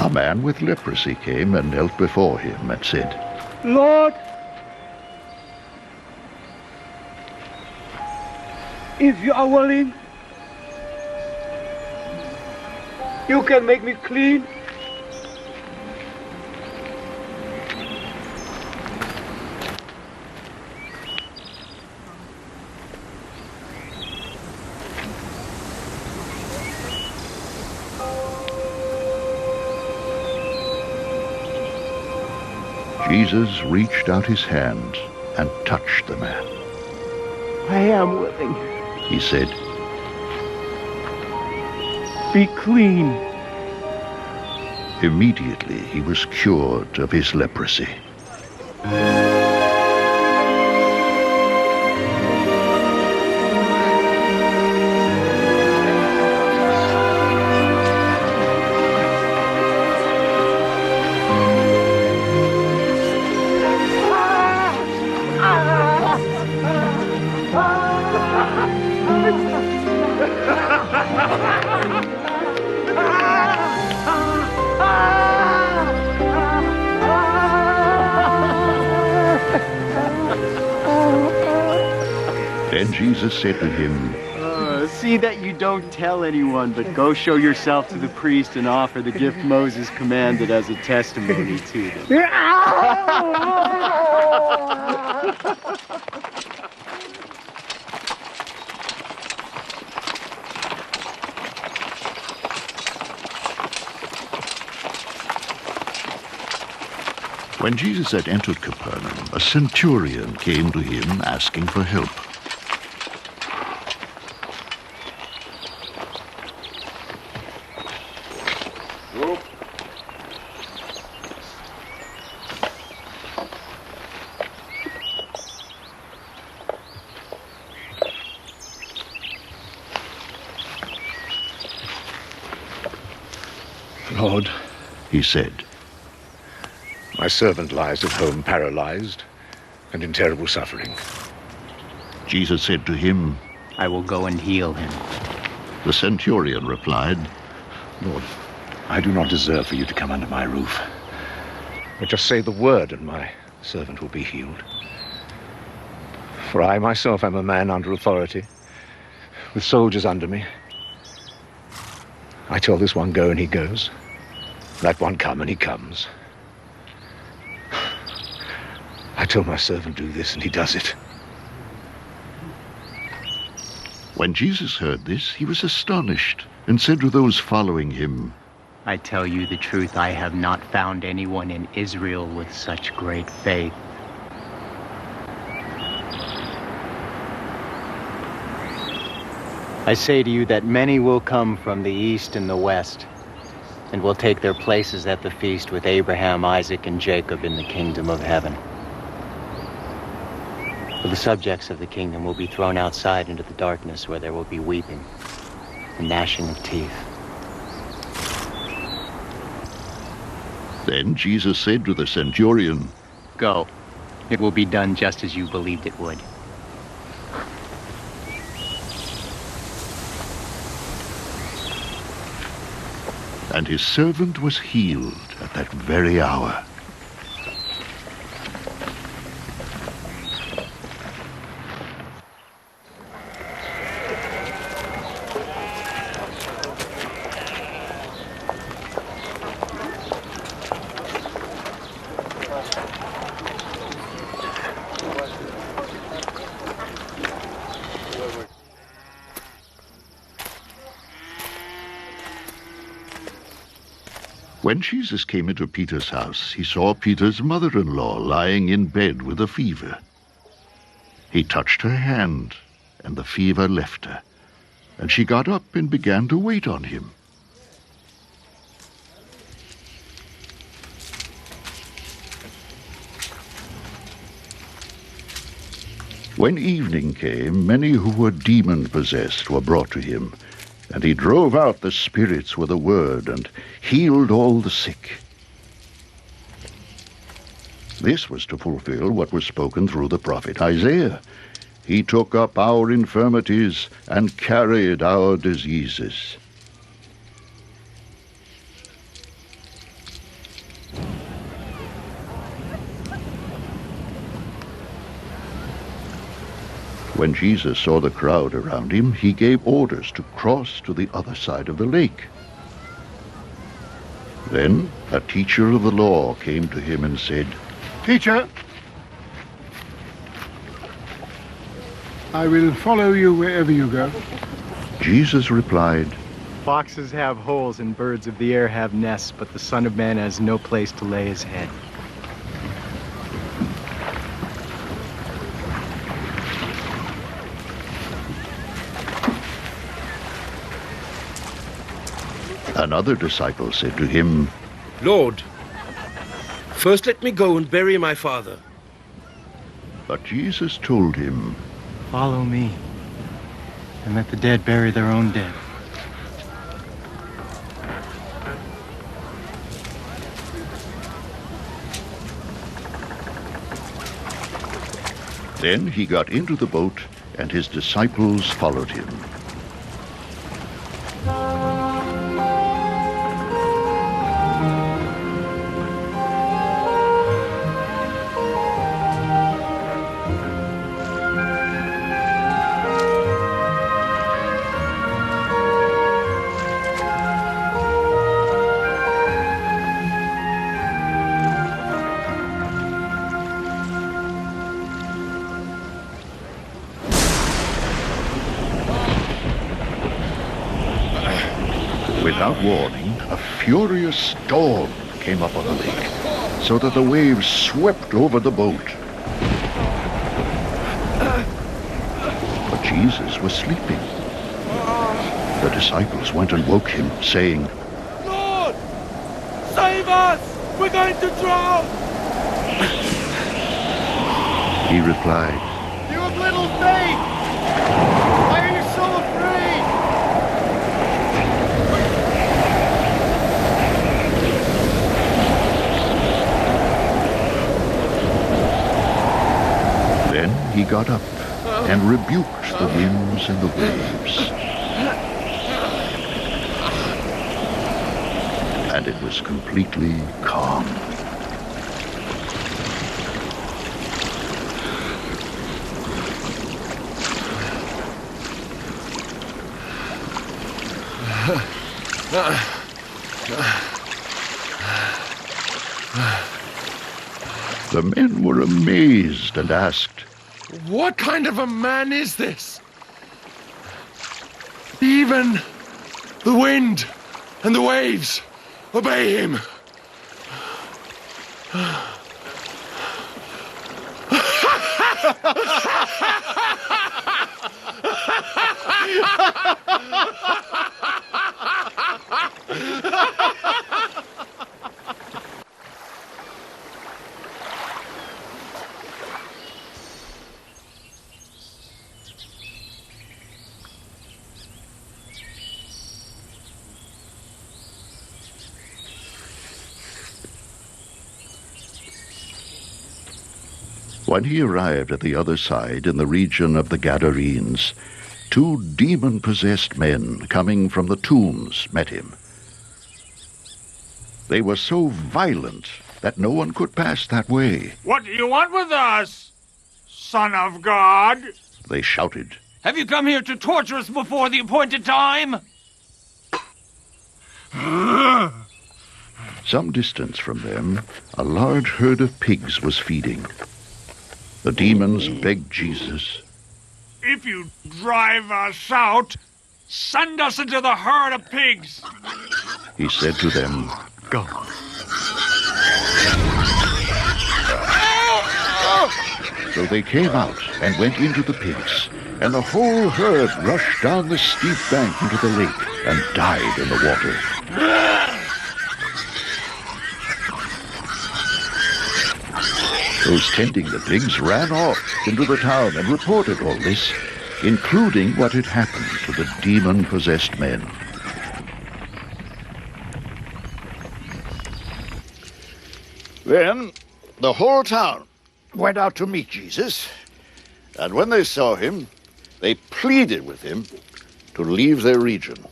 A man with leprosy came and knelt before him and said, Lord, if you are willing, you can make me clean. Jesus reached out his hand and touched the man. I am willing. He said, Be clean. Immediately he was cured of his leprosy. Then Jesus said to him, See that you don't tell anyone, but go show yourself to the priest and offer the gift Moses commanded as a testimony to them. When Jesus had entered Capernaum, a centurion came to him asking for help. Lord, He said, my servant lies at home paralyzed and in terrible suffering. Jesus said to him, I will go and heal him. The centurion replied, Lord, I do not deserve for you to come under my roof. But just say the word and my servant will be healed. For I myself am a man under authority, with soldiers under me. I tell this one go and he goes, that one come and he comes. I tell my servant do this and he does it. When Jesus heard this, he was astonished and said to those following him, I tell you the truth, I have not found anyone in Israel with such great faith. I say to you that many will come from the east and the west, and will take their places at the feast with Abraham, Isaac, and Jacob in the kingdom of heaven. For the subjects of the kingdom will be thrown outside into the darkness, where there will be weeping and gnashing of teeth. Then Jesus said to the centurion, Go. It will be done just as you believed it would. And his servant was healed at that very hour. When Jesus came into Peter's house, he saw Peter's mother-in-law lying in bed with a fever. He touched her hand, and the fever left her, and she got up and began to wait on him. When evening came, many who were demon-possessed were brought to him, and he drove out the spirits with a word and healed all the sick. This was to fulfill what was spoken through the prophet Isaiah. He took up our infirmities and carried our diseases. When Jesus saw the crowd around him, he gave orders to cross to the other side of the lake. Then a teacher of the law came to him and said, Teacher, I will follow you wherever you go. Jesus replied, Foxes have holes and birds of the air have nests, but the Son of Man has no place to lay his head. Another disciple said to him, Lord, first let me go and bury my father. But Jesus told him, Follow me, and let the dead bury their own dead. Then he got into the boat, and his disciples followed him. Without warning, a furious storm came up on the lake, so that the waves swept over the boat. But Jesus was sleeping. The disciples went and woke him, saying, Lord, save us! We're going to drown! He replied, You have little faith! Why are you so afraid? Then he got up and rebuked the winds and the waves. And it was completely calm. The men were amazed and asked, What kind of a man is this? Even the wind and the waves obey him. When he arrived at the other side in the region of the Gadarenes, 2 demon-possessed men coming from the tombs met him. They were so violent that no one could pass that way. What do you want with us, Son of God? They shouted. Have you come here to torture us before the appointed time? Some distance from them, a large herd of pigs was feeding. The demons begged Jesus, If you drive us out, send us into the herd of pigs. He said to them, Go. So they came out and went into the pigs, and the whole herd rushed down the steep bank into the lake and died in the water. Those tending the pigs ran off into the town and reported all this, including what had happened to the demon-possessed men. Then the whole town went out to meet Jesus, and when they saw him, they pleaded with him to leave their region.